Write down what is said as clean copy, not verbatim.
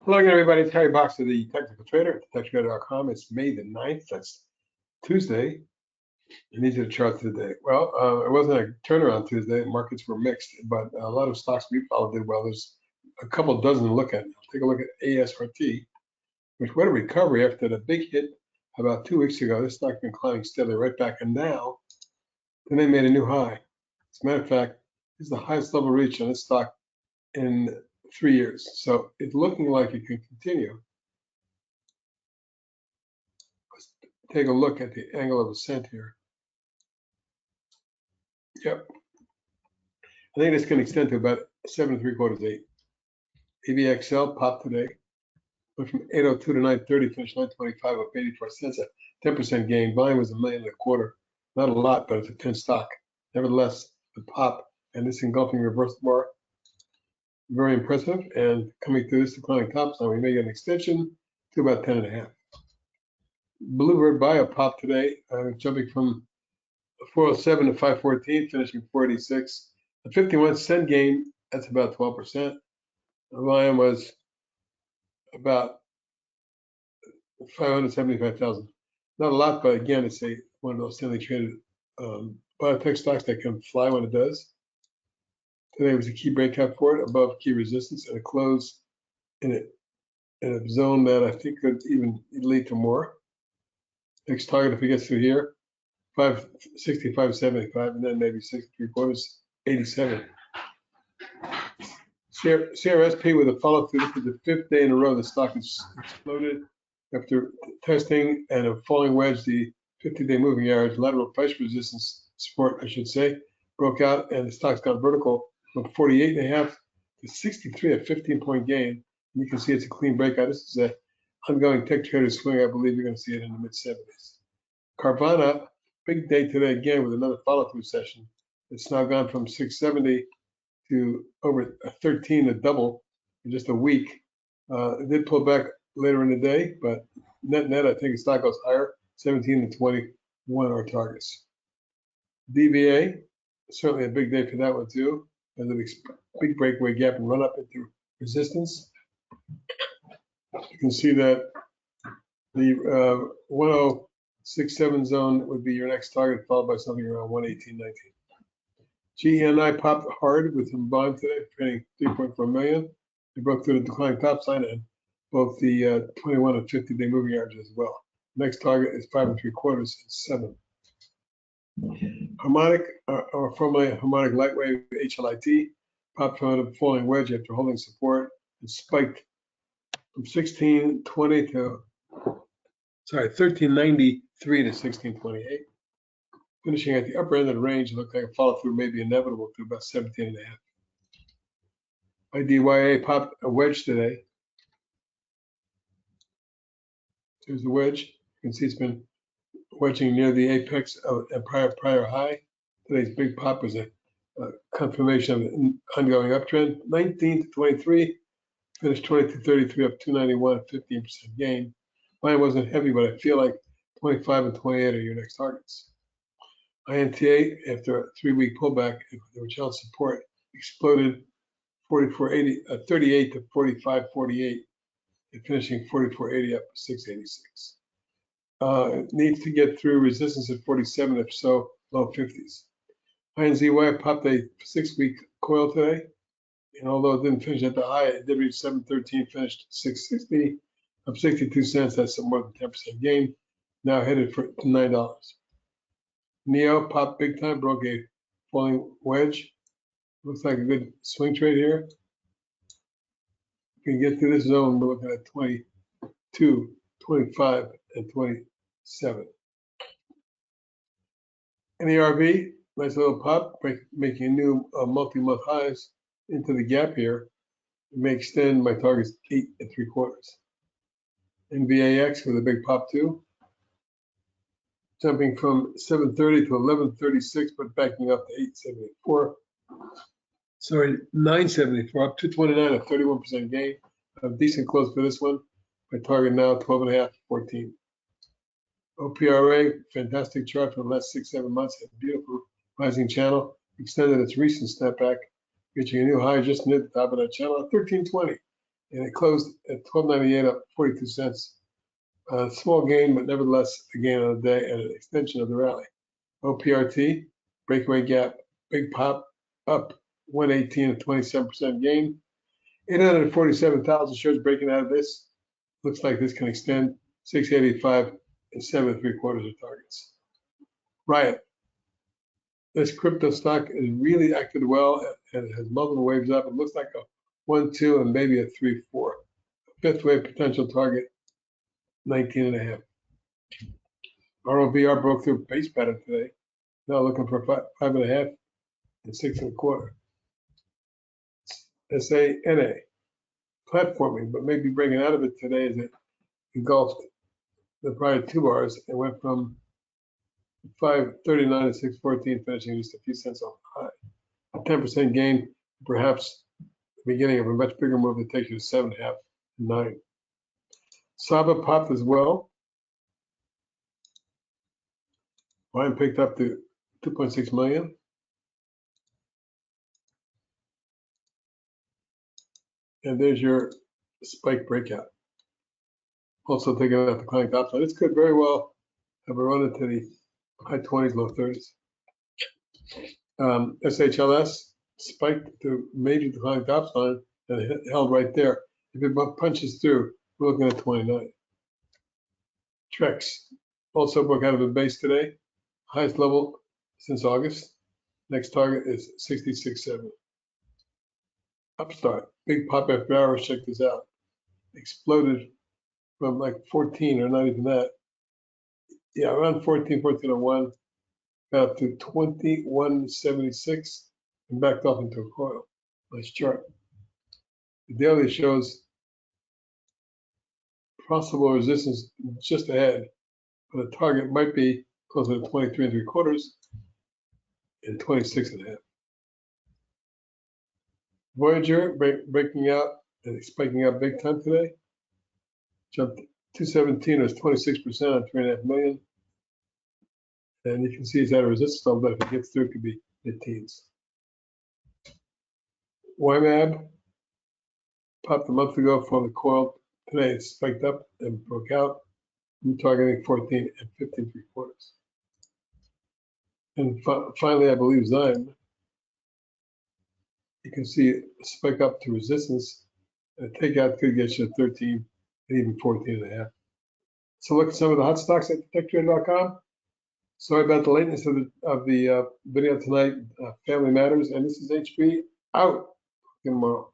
Hello again, everybody. It's Harry Boxer, the technical trader at techtrader.com. It's May the 9th. That's Tuesday. And these are the charts of the day. Well, it wasn't a turnaround Tuesday. Markets were mixed, but a lot of stocks we followed did well. There's a couple dozen to look at. Take a look at ASRT, which went a recovery after the big hit about 2 weeks ago. This stock's been climbing steadily right back, and now then they made a new high. As a matter of fact, this is the highest level reach on this stock in 3 years. So it's looking like it can continue. Let's take a look at the angle of ascent here. Yep. I think this can extend to about 7 3/4, 8. Avxl popped today. Went from 802 to 930, finished 925 up 84 cents, a 10% gain. Volume was $1.25 million. Not a lot, but it's a 10 stock. Nevertheless, the pop and this engulfing reversal bar, very impressive. And coming through this declining top line, we may get an extension to about 10.5. Bluebird Bio popped today, jumping from 407 to 514, finishing 486. A 51-cent gain, that's about 12%. The volume was about 575,000. Not a lot, but again, it's one of those thinly traded biotech stocks that can fly when it does. Today was a key breakout for it, above key resistance, and a close in a zone that I think could even lead to more. Next target, if it gets through here, 565.75, and then maybe 6 3/4, 87. CRSP with a follow through. This is the 5th day in a row the stock has exploded after testing and a falling wedge. The 50-day moving average, lateral price resistance support, I should say, broke out, and the stock's gone vertical from 48.5 to 63, a 15-point gain. And you can see it's a clean breakout. This is an ongoing tech trader swing. I believe you're going to see it in the mid-70s. Carvana, big day today again with another follow-through session. It's now gone from 670 to over 13, a double in just a week. It did pull back later in the day, but net, I think the stock goes higher. 17 and 21 are targets. DVA, certainly a big day for that one too. There's a big breakaway gap and run up into resistance. You can see that the 1067 zone would be your next target, followed by something around 118.19. GENI popped hard with some volume today, trading 3.4 million. They broke through the declining top sign and both the 21 and 50-day moving average as well. Next target is 5 3/4 and 7. Harmonic, or formerly Harmonic Lightwave HLIT, popped from a falling wedge after holding support and spiked from 1393 to 1628. Finishing at the upper end of the range, it looked like a follow-through may be inevitable to about 17.5. IDYA popped a wedge today. There's the wedge. You can see it's been wedging near the apex of a prior high. Today's big pop was a confirmation of an ongoing uptrend. 19 to 23, finished 22.33 up 291, 15% gain. Mine wasn't heavy, but I feel like 25 and 28 are your next targets. INTA, after a 3-week pullback, which held support, exploded 38 to 45.48, and finishing 44.80 up 6.86. It needs to get through resistance at 47, if so, low 50s. INZY popped a 6-week coil today, and although it didn't finish at the high, it did reach 713, finished 660, up 62 cents. That's more than 10% gain. Now headed for $9. Neo popped big time, broke a falling wedge. Looks like a good swing trade here. If we can get through this zone, we're looking at 22, 25, and 27. NERV, nice little pop, making new multi-month highs into the gap here. It may extend my targets 8 3/4. NVAX with a big pop too. Jumping from 730 to 1136, but backing up to 874. Sorry, 974, up 229, a 31% gain. A decent close for this one. My target now 12.5, 14. OPRA, fantastic chart for the last 6-7 months. A beautiful rising channel. Extended its recent snapback, reaching a new high just near the top of that channel at 1320. and it closed at 12.98, up 42 cents. Small gain, but nevertheless a gain on the day and an extension of the rally. OPRT, breakaway gap, big pop, up 118, a 27% gain. 847,000 shares breaking out of this. Looks like this can extend 685 and 7 3/4 of targets. RIOT. This crypto stock is really acted well and it has multiple waves up. It looks like a 1, 2, and maybe a 3, 4. Fifth wave potential target, 19.5. ROVR broke through base pattern today. Now looking for 5.5 and 6 1/4. SANA, platforming, but maybe breaking out of it today as it engulfed the prior 2 bars and went from 539 to 614, finishing just a few cents off the high. A 10% gain, perhaps the beginning of a much bigger move that takes you to 7.5 and 9. SAVA popped as well. Volume picked up to 2.6 million. And there's your spike breakout. Also taking out the client top line. This could very well have a run into the high 20s, low 30s. SHLS spiked to major decline top line and held right there. If it punches through, we're looking at 29. TREX also broke out of a base today. Highest level since August. Next target is 66.7. Upstart, big pop after hours. Check this out. Exploded from like 14 or not even that. Yeah, around 14, 14.01. Got up to 21.76 and backed off into a coil. Nice chart. The daily shows possible resistance just ahead, but the target might be closer to 23 3/4 and 26.5. VYGR breaking out and spiking up big time today. Jumped 217, was 26% on 3.5 million. And you can see it's at a resistance level, but if it gets through, it could be mid-teens. YMAB popped a month ago from the coil. Today it spiked up and broke out. I'm targeting 14 and 15 3/4. And finally, I believe ZYME. You can see it spike up to resistance, and a takeout could get you to 13 and even 14.5. So look at some of the hot stocks at techtrader.com. Sorry about the lateness of the video tonight. Family matters, and this is HB out. Tomorrow.